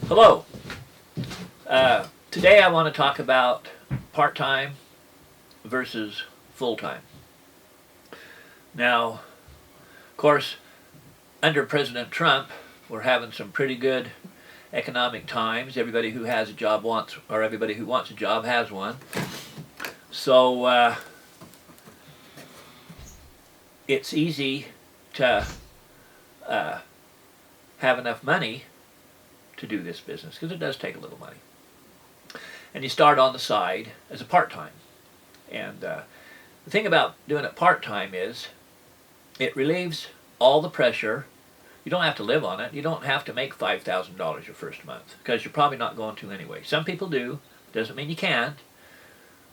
Hello. Today I want to talk about part-time versus full-time. Now, of course, under President Trump, we're having some pretty good economic times. Everybody who has a job wants, or everybody who wants a job has one. So it's easy to have enough money to do this business because it does take a little money. And you start on the side as a part-time. And the thing about doing it part-time is it relieves all the pressure. You don't have to live on it. You don't have to make $5,000 your first month because you're probably not going to anyway. Some people do. Doesn't mean you can't,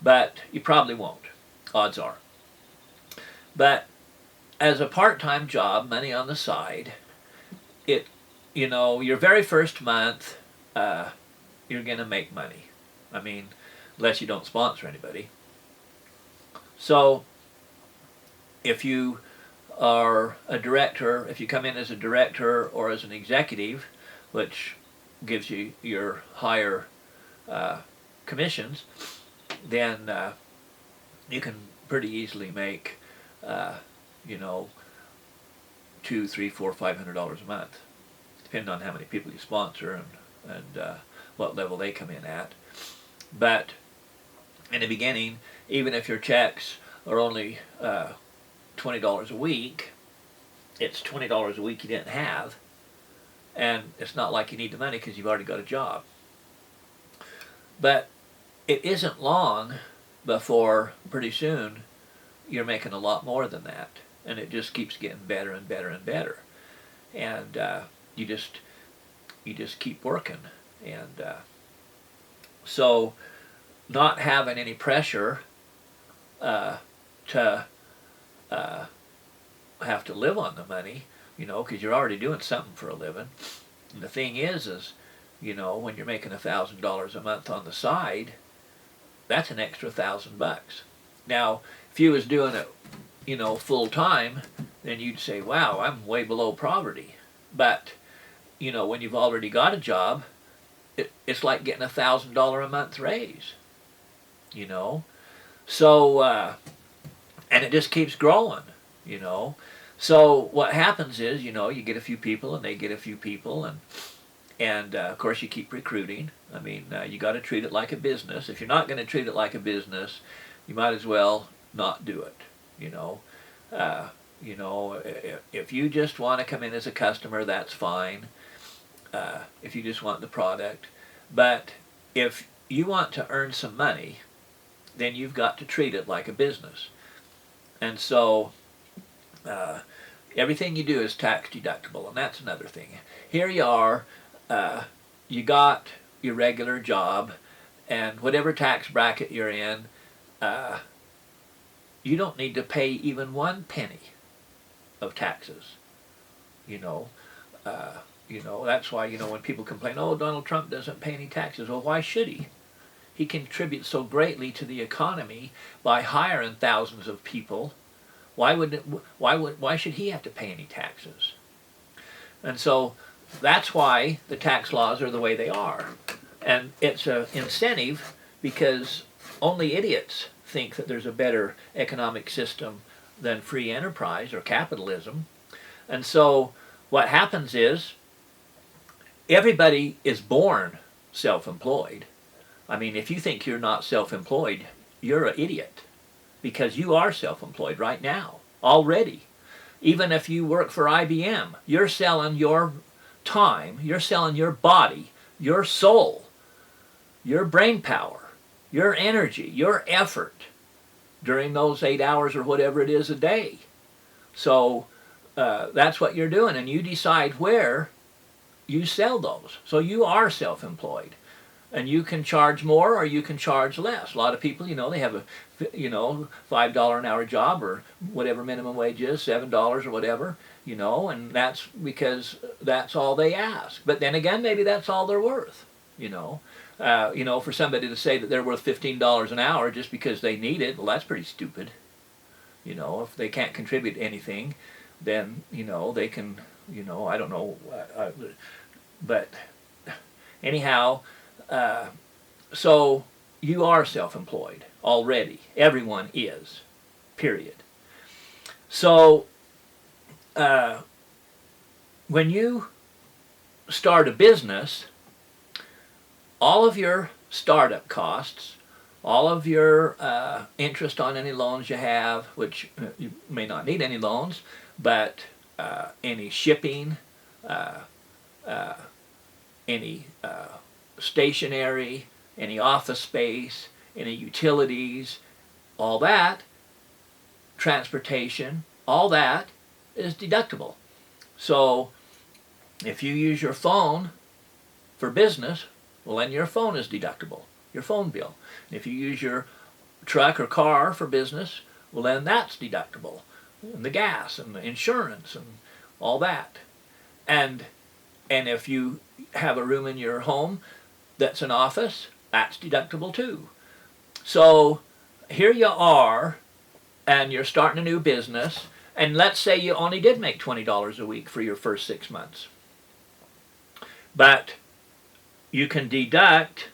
but you probably won't. Odds are. But as a part-time job, money on the side, your very first month, you're going to make money. I mean, unless you don't sponsor anybody. So, if you are a director, if you come in as a director or as an executive, which gives you your higher commissions, then you can pretty easily make, $200, $300, $400, $500 a month, depending on how many people you sponsor and what level they come in at. But in the beginning, even if your checks are only $20 a week, it's $20 a week you didn't have, and it's not like you need the money because you've already got a job. But it isn't long before pretty soon you're making a lot more than that, and it just keeps getting better and better and better, and you just keep working. And so not having any pressure to have to live on the money, because you're already doing something for a living. And the thing is when you're making $1,000 a month on the side, that's an extra $1,000. Now, if you was doing it, full time, then you'd say, wow, I'm way below poverty. But, when you've already got a job, it's like getting $1,000 a month raise, So, and it just keeps growing, So what happens is, you get a few people and they get a few people, and of course you keep recruiting. I mean, you got to treat it like a business. If you're not going to treat it like a business, you might as well not do it, if you just want to come in as a customer, that's fine. If you just want the product. But if you want to earn some money, then you've got to treat it like a business. And so everything you do is tax deductible, and that's another thing. Here you are, you got your regular job, and whatever tax bracket you're in, you don't need to pay even 1 penny of taxes. That's why, when people complain, oh, Donald Trump doesn't pay any taxes. Well, why should he? He contributes so greatly to the economy by hiring thousands of people. Why should he have to pay any taxes? And so that's why the tax laws are the way they are. And it's an incentive because only idiots think that there's a better economic system than free enterprise or capitalism. And so what happens is everybody is born self-employed. I mean, if you think you're not self-employed, you're an idiot, because you are self-employed right now, already. Even if you work for IBM, you're selling your time, you're selling your body, your soul, your brain power, your energy, your effort during those 8 hours or whatever it is a day. So that's what you're doing, and you decide where you sell those. So you are self-employed, and you can charge more or you can charge less. A lot of people, they have a $5 an hour job or whatever minimum wage is, $7 or whatever, and that's because that's all they ask. But then again, maybe that's all they're worth, for somebody to say that they're worth $15 an hour just because they need it, well, that's pretty stupid. If they can't contribute anything, then, they can, I don't know, but Anyhow, so you are self-employed already. Everyone is, period. So when you start a business, all of your startup costs, all of your interest on any loans you have, which you may not need any loans, but any shipping, any stationery, any office space, any utilities, all that, transportation, all that is deductible. So if you use your phone for business, well, then your phone is deductible, your phone bill. If you use your truck or car for business, well, then that's deductible. And the gas and the insurance and all that. And if you have a room in your home that's an office, that's deductible too. So here you are, and you're starting a new business, and let's say you only did make $20 a week for your first 6 months. But you can deduct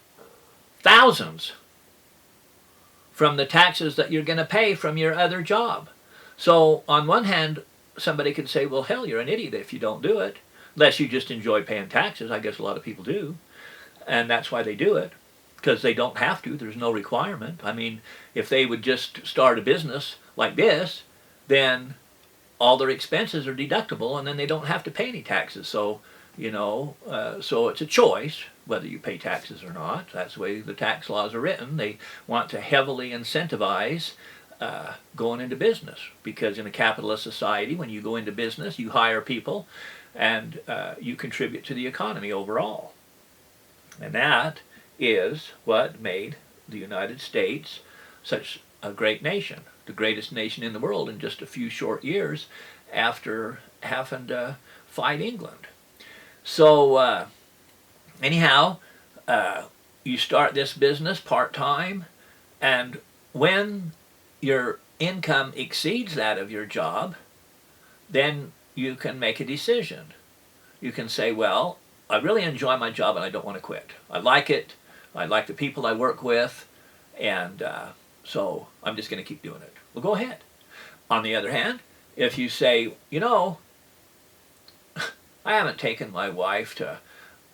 thousands from the taxes that you're going to pay from your other job. So on one hand, somebody could say, well, hell, you're an idiot if you don't do it, unless you just enjoy paying taxes. I guess a lot of people do, and that's why they do it, because they don't have to. There's no requirement. I mean, if they would just start a business like this, then all their expenses are deductible, and then they don't have to pay any taxes. So, so it's a choice whether you pay taxes or not. That's the way the tax laws are written. They want to heavily incentivize going into business, because in a capitalist society, when you go into business, you hire people, and you contribute to the economy overall. And that is what made the United States such a great nation, the greatest nation in the world in just a few short years after having to fight England. So anyhow, you start this business part-time, and when your income exceeds that of your job, then you can make a decision. You can say, well, I really enjoy my job and I don't want to quit. I like it. I like the people I work with, and so I'm just going to keep doing it. Well, go ahead. On the other hand, if you say, I haven't taken my wife to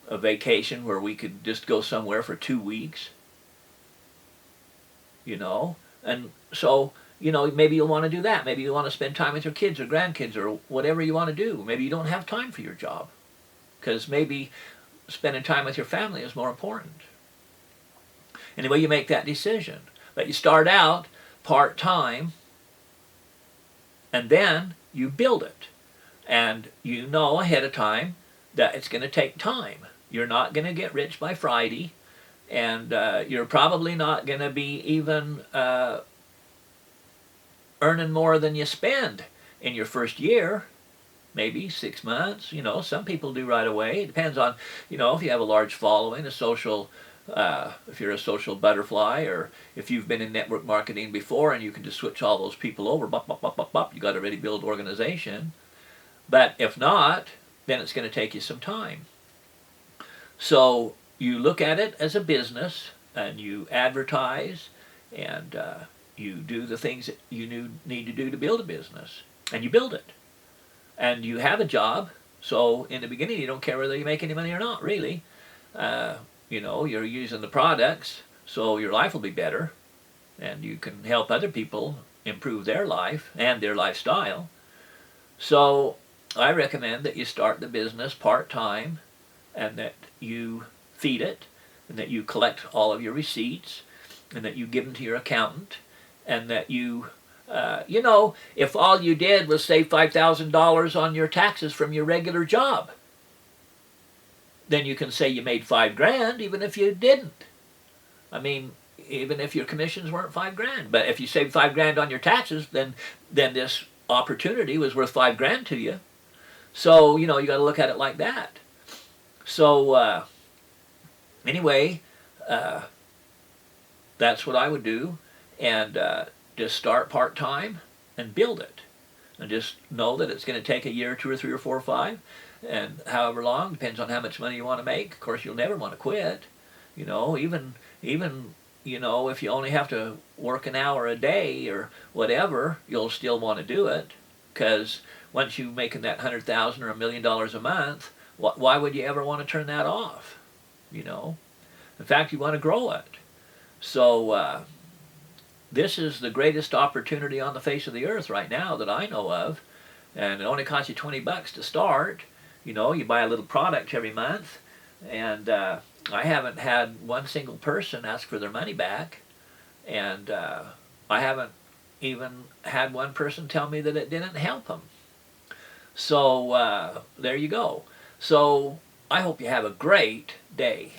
a vacation where we could just go somewhere for 2 weeks, and so, maybe you'll want to do that. Maybe you want to spend time with your kids or grandkids or whatever you want to do. Maybe you don't have time for your job, because maybe spending time with your family is more important. Anyway, you make that decision. But you start out part-time, and then you build it. And you know ahead of time that it's going to take time. You're not going to get rich by Friday, and you're probably not going to be even earning more than you spend in your first year. Maybe 6 months. Some people do right away. It depends on, if you have a large following, if you're a social butterfly, or if you've been in network marketing before and you can just switch all those people over, you got a ready build organization. But if not, then it's going to take you some time. So you look at it as a business, and you advertise, and you do the things that you need to do to build a business, and you build it. And you have a job, so in the beginning you don't care whether you make any money or not, really. You're using the products, so your life will be better, and you can help other people improve their life and their lifestyle. So I recommend that you start the business part-time, and that you feed it, and that you collect all of your receipts, and that you give them to your accountant, and that you if all you did was save $5,000 on your taxes from your regular job, then you can say you made $5,000 even if you didn't. I mean, even if your commissions weren't $5,000. But if you saved $5,000 on your taxes, then this opportunity was worth $5,000 to you. So, you got to look at it like that. So, anyway, that's what I would do. And just start part-time and build it. And just know that it's going to take a year, 2 or 3 or 4 or 5. and however long, depends on how much money you want to make. Of course, you'll never want to quit. You know, even you know, if you only have to work an hour a day or whatever, you'll still want to do it, because once you're making that 100,000 or $1 million a month, why would you ever want to turn that off? You know, in fact, you want to grow it. So this is the greatest opportunity on the face of the earth right now that I know of, and it only costs you $20 to start. You know, you buy a little product every month, and I haven't had one single person ask for their money back, and I haven't even had one person tell me that it didn't help them. So there you go. So I hope you have a great day.